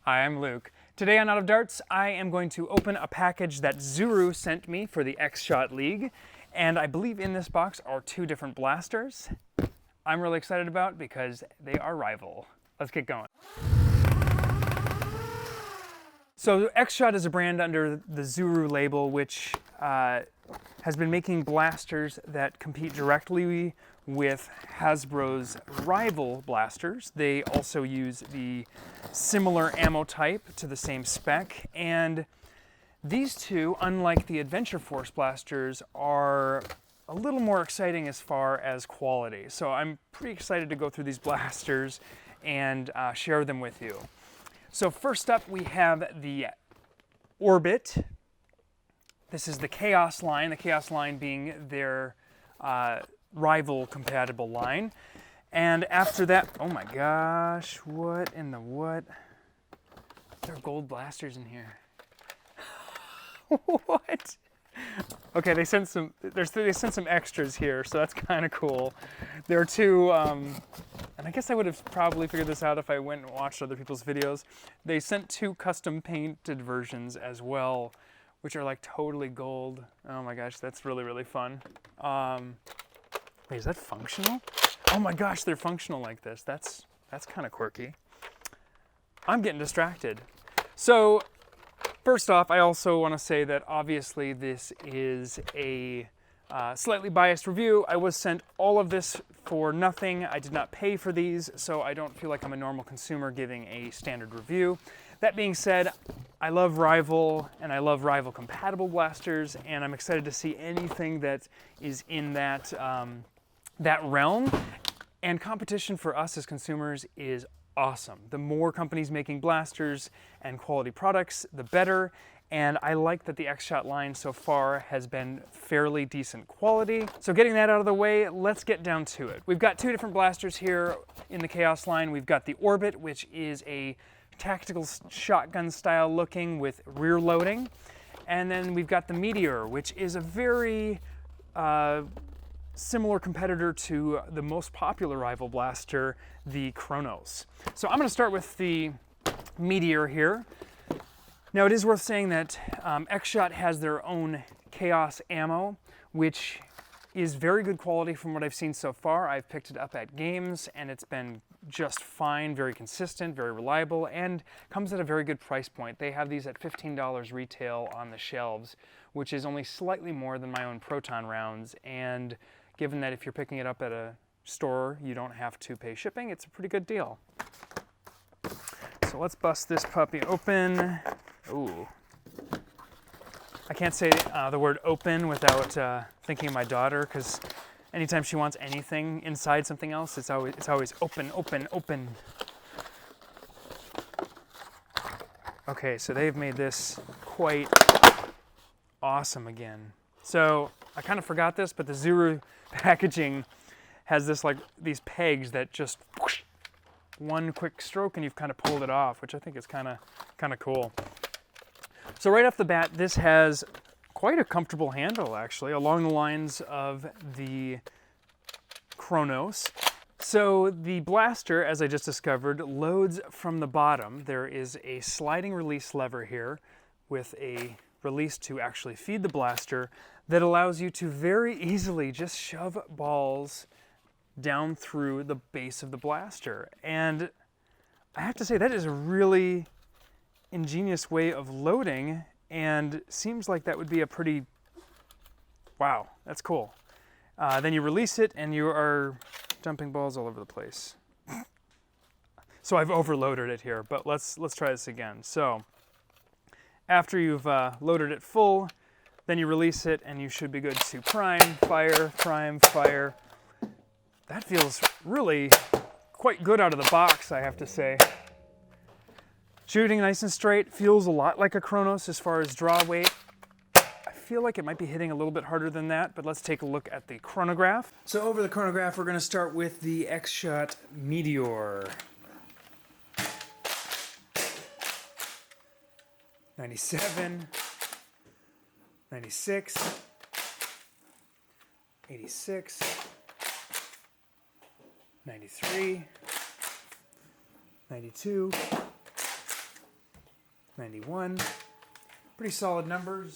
Hi, I'm Luke. Today on Out of Darts, I am going to open a package that Zuru sent me for the XSHOT League, and I believe in this box are two different blasters I'm really excited about because they are rival. Let's get going. So XSHOT is a brand under the Zuru label, which has been making blasters that compete directly with Hasbro's rival blasters. They also use the similar ammo type to the same spec, and these two, unlike the Adventure Force blasters, are a little more exciting as far as quality. So I'm pretty excited to go through these blasters and share them with you. So first up we have the Orbit. This is the Chaos line, the Chaos line being their rival compatible line. And after that, oh my gosh, what in the what? There are gold blasters in here. What? Okay, they sent some extras here, so that's kind of cool. There are two, and I guess I would have probably figured this out if I went and watched other people's videos. They sent two custom painted versions as well, which are like totally gold. Oh my gosh, that's really, really fun. Wait, is that functional? Oh my gosh, they're functional like this. That's kind of quirky. I'm getting distracted. So, first off, I also want to say that obviously this is a slightly biased review. I was sent all of this for nothing. I did not pay for these, so I don't feel like I'm a normal consumer giving a standard review. That being said, I love rival and I love rival compatible blasters, and I'm excited to see anything that is in that that realm. And competition for us as consumers is awesome. The more companies making blasters and quality products, the better. And I like that the XSHOT line so far has been fairly decent quality. So getting that out of the way, let's get down to it. We've got two different blasters here in the Chaos line. We've got the Orbit, which is a tactical shotgun style looking with rear loading. And then we've got the Meteor, which is a very similar competitor to the most popular rival blaster, the Kronos. So I'm going to start with the Meteor here. Now it is worth saying that XSHOT has their own Chaos ammo, which is very good quality from what I've seen so far. I've picked it up at games and it's been just fine, very consistent, very reliable, and comes at a very good price point. They have these at $15 retail on the shelves, which is only slightly more than my own Proton rounds, and given that if you're picking it up at a store, you don't have to pay shipping, it's a pretty good deal. So let's bust this puppy open. Ooh. I can't say the word open without thinking of my daughter, because anytime she wants anything inside something else, it's always open, open, open. Okay, so they've made this quite awesome again. So I kind of forgot this, but the Zuru packaging has this, like, these pegs that just whoosh, one quick stroke and you've kind of pulled it off, which I think is kind of cool. So right off the bat, this has quite a comfortable handle, actually, along the lines of the Kronos. So the blaster, as I just discovered, loads from the bottom. There is a sliding release lever here with a release to actually feed the blaster that allows you to very easily just shove balls down through the base of the blaster. And I have to say, that is a really ingenious way of loading, and seems like that would be a pretty, wow, that's cool. Then you release it and you are dumping balls all over the place. So I've overloaded it here, but let's try this again. So after you've loaded it full, then you release it and you should be good to prime, fire. That feels really quite good out of the box, I have to say. Shooting nice and straight, feels a lot like a Kronos as far as draw weight. I feel like it might be hitting a little bit harder than that, but let's take a look at the chronograph. So over the chronograph, we're going to start with the XSHOT Meteor. 97, 96, 86, 93, 92, 91. Pretty solid numbers.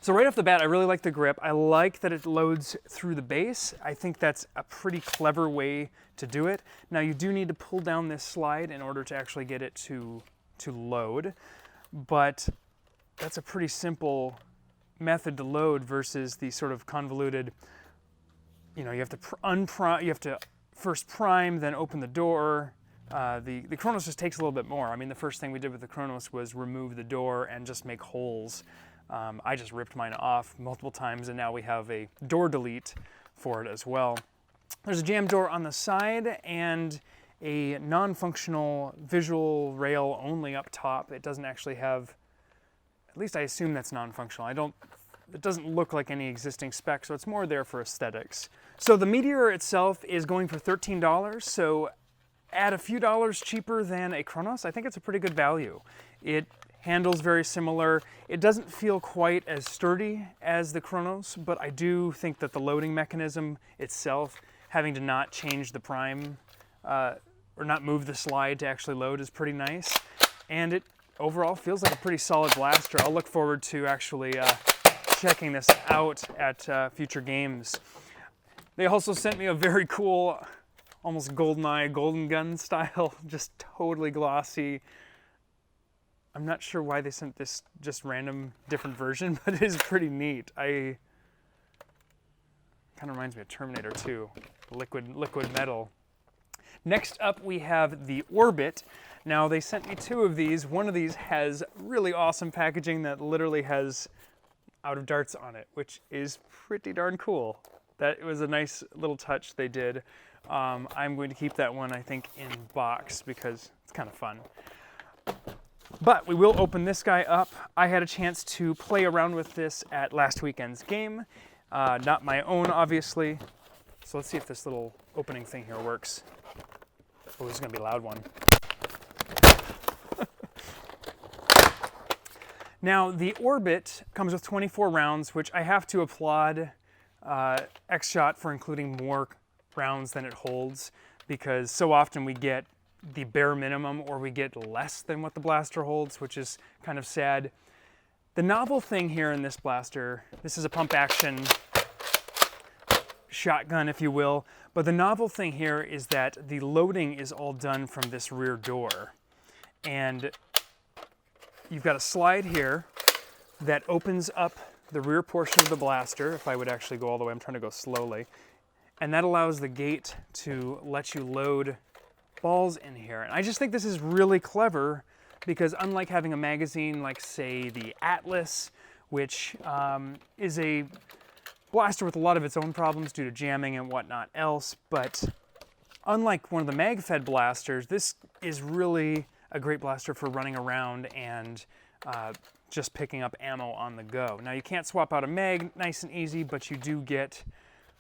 So right off the bat, I really like the grip. I like that it loads through the base. I think that's a pretty clever way to do it. Now you do need to pull down this slide in order to actually get it to load, but that's a pretty simple method to load versus the sort of convoluted, you have to first prime, then open the door. The Chronos just takes a little bit more. I mean, the first thing we did with the Chronos was remove the door and just make holes. I just ripped mine off multiple times, and now we have a door delete for it as well. There's a jam door on the side and a non-functional visual rail only up top. It doesn't actually have, at least I assume that's non-functional. It doesn't look like any existing spec, so it's more there for aesthetics. So the Meteor itself is going for $13, so at a few dollars cheaper than a Chronos, I think it's a pretty good value. It handles very similar. It doesn't feel quite as sturdy as the Chronos, but I do think that the loading mechanism itself, having to not change the prime, or not move the slide to actually load, is pretty nice. And it overall feels like a pretty solid blaster. I'll look forward to actually checking this out at future games. They also sent me a very cool, almost GoldenEye, Golden Gun style, just totally glossy. I'm not sure why they sent this just random different version, but it is pretty neat. Kind of reminds me of Terminator 2, liquid metal. Next up we have the Orbit. Now they sent me two of these. One of these has really awesome packaging that literally has out of darts on it, which is pretty darn cool. That was a nice little touch they did. I'm going to keep that one, I think, in box because it's kind of fun. But we will open this guy up. I had a chance to play around with this at last weekend's game. Not my own, obviously. So let's see if this little opening thing here works. Oh, this is going to be a loud one. Now, the Orbit comes with 24 rounds, which I have to applaud XSHOT for including more rounds than it holds, because so often we get the bare minimum or we get less than what the blaster holds, which is kind of sad. The novel thing here in this blaster, this is a pump action shotgun, if you will, but the novel thing here is that the loading is all done from this rear door. And you've got a slide here that opens up the rear portion of the blaster. If I would actually go all the way, I'm trying to go slowly. And that allows the gate to let you load balls in here. And I just think this is really clever because unlike having a magazine like, say, the Atlas, which is a blaster with a lot of its own problems due to jamming and whatnot else, but unlike one of the mag-fed blasters, this is really a great blaster for running around and just picking up ammo on the go. Now you can't swap out a mag nice and easy, but you do get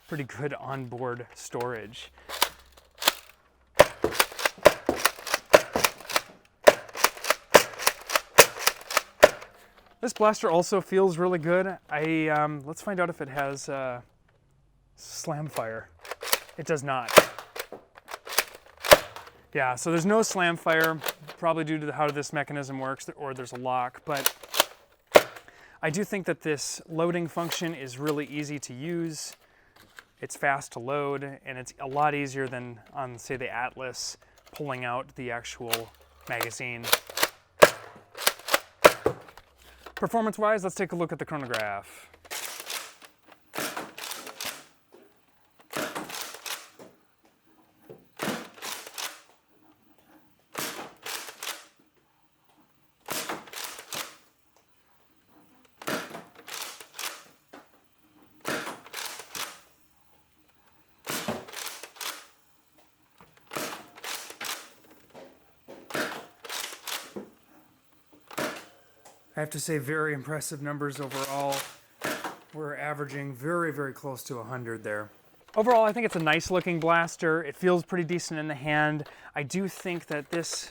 pretty good onboard storage. This blaster also feels really good. Let's find out if it has slam fire. It does not. Yeah, so there's no slam fire, probably due to how this mechanism works, or there's a lock, but I do think that this loading function is really easy to use. It's fast to load, and it's a lot easier than on, say, the Atlas, pulling out the actual magazine. Performance-wise, let's take a look at the chronograph. I have to say, very impressive numbers overall. We're averaging very, very close to 100 there. Overall, I think it's a nice looking blaster. It feels pretty decent in the hand. I do think that this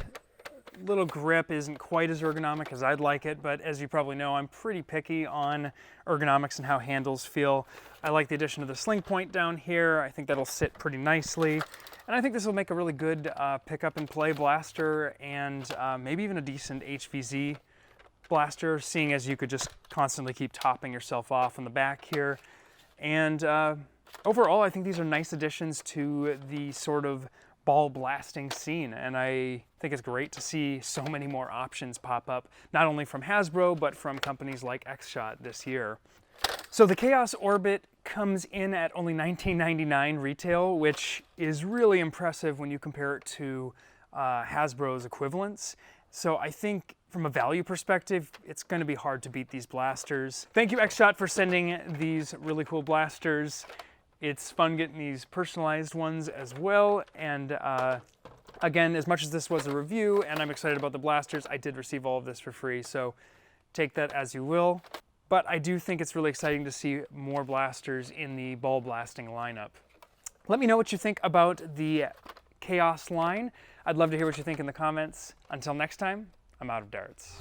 little grip isn't quite as ergonomic as I'd like it, but as you probably know, I'm pretty picky on ergonomics and how handles feel. I like the addition of the sling point down here. I think that'll sit pretty nicely. And I think this will make a really good pick up and play blaster, and maybe even a decent HVZ blaster, seeing as you could just constantly keep topping yourself off on the back here. And overall, I think these are nice additions to the sort of ball blasting scene, and I think it's great to see so many more options pop up, not only from Hasbro, but from companies like XSHOT this year. So the Chaos Orbit comes in at only $19.99 retail, which is really impressive when you compare it to Hasbro's equivalents. So I think from a value perspective, it's going to be hard to beat these blasters. Thank you, XSHOT, for sending these really cool blasters. It's fun getting these personalized ones as well. And again, as much as this was a review and I'm excited about the blasters, I did receive all of this for free. So take that as you will. But I do think it's really exciting to see more blasters in the ball blasting lineup. Let me know what you think about the Chaos line. I'd love to hear what you think in the comments. Until next time, I'm out of darts.